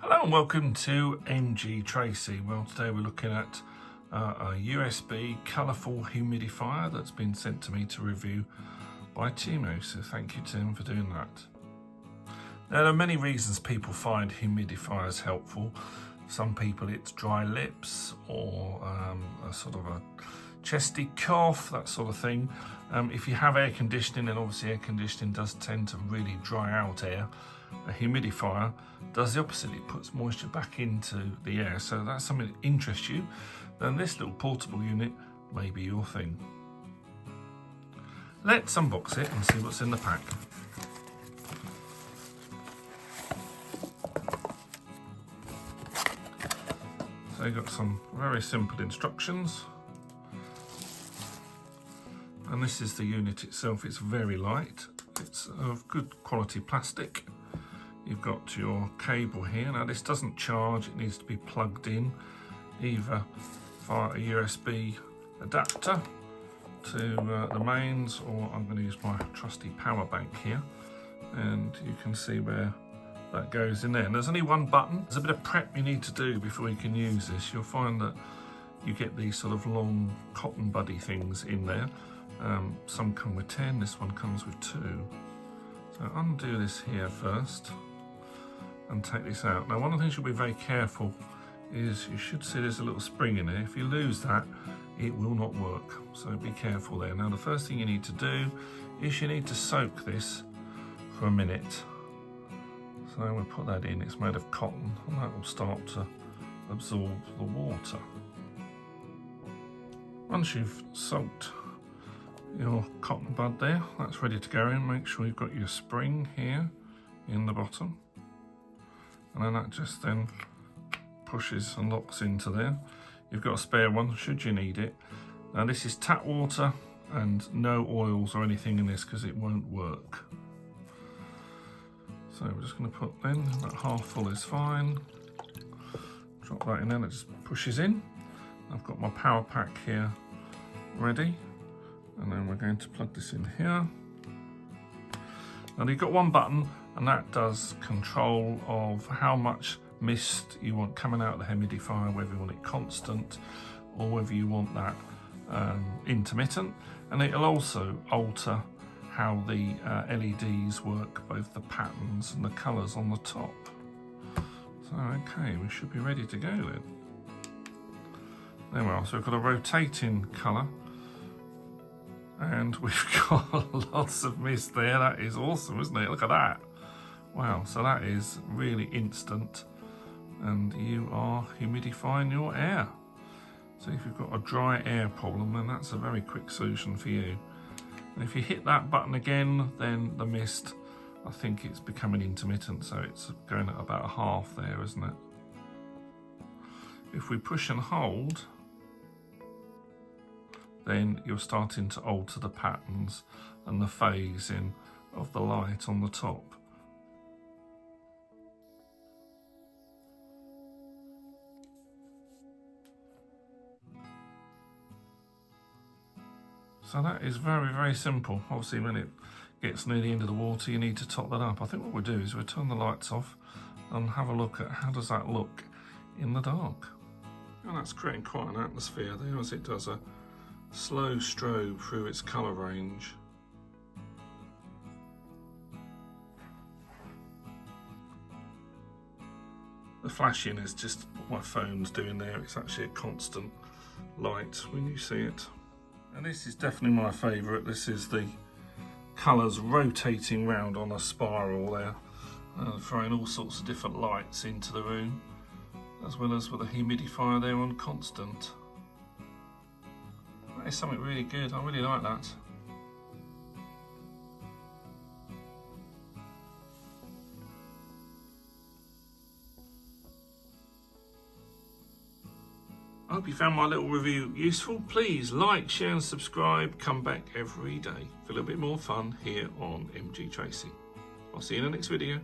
Hello and welcome to MG Tracy. Well, today we're looking at a USB colourful humidifier that's been sent to me to review by Temu. So thank you, Tim, for doing that. Now, there are many reasons people find humidifiers helpful. Some people it's dry lips or a sort of a chesty cough, that sort of thing. If you have air conditioning, and obviously air conditioning does tend to really dry out air, a humidifier does the opposite. It puts moisture back into the air. So if that's something that interests you, then this little portable unit may be your thing. Let's unbox it and see what's in the pack. So you've got some very simple instructions. And this is the unit itself. It's very light. It's of good quality plastic. You've got your cable here. Now this doesn't charge, it needs to be plugged in either via a USB adapter to the mains, or I'm going to use my trusty power bank here, and you can see where that goes in there. And there's only one button. There's a bit of prep you need to do before you can use this. You'll find that you get these sort of long cotton buddy things in there. Some come with 10, this one comes with 2. So undo this here first and take this out. Now, one of the things you'll be very careful is you should see there's a little spring in there. If you lose that, it will not work. So be careful there. Now, the first thing you need to do is you need to soak this for a minute. So we'll put that in. It's made of cotton and that will start to absorb the water. Once you've soaked your cotton bud there, that's ready to go in. Make sure you've got your spring here in the bottom, and then that just then pushes and locks into there. You've got a spare one should you need it. Now this is tap water and no oils or anything in this because it won't work. So we're just going to put then that half full is fine. Drop that in there, it just pushes in. I've got my power pack here ready. And then we're going to plug this in here. And you've got one button, and that does control of how much mist you want coming out of the humidifier, whether you want it constant or whether you want that intermittent. And it'll also alter how the LEDs work, both the patterns and the colours on the top. So okay, we should be ready to go then. There we are. So we've got a rotating colour. And we've got lots of mist there. That is awesome, isn't it? Look at that. Wow, so that is really instant. And you are humidifying your air. So if you've got a dry air problem, then that's a very quick solution for you. And if you hit that button again, then the mist, I think it's becoming intermittent. So it's going at about a half there, isn't it? If we push and hold, then you're starting to alter the patterns and the phasing of the light on the top. So that is very, very simple. Obviously, when it gets near the end of the water, you need to top that up. I think what we'll do is we'll turn the lights off and have a look at how does that look in the dark. And that's creating quite an atmosphere there as it does a slow strobe through its colour range. The flashing is just what my phone's doing there. It's actually a constant light when you see it. And this is definitely my favourite. This is the colours rotating round on a spiral there, throwing all sorts of different lights into the room, as well as with a humidifier there on constant. That is something really good. I really like that. I hope you found my little review useful. Please like, share and subscribe. Come back every day for a little bit more fun here on MG Tracy. I'll see you in the next video.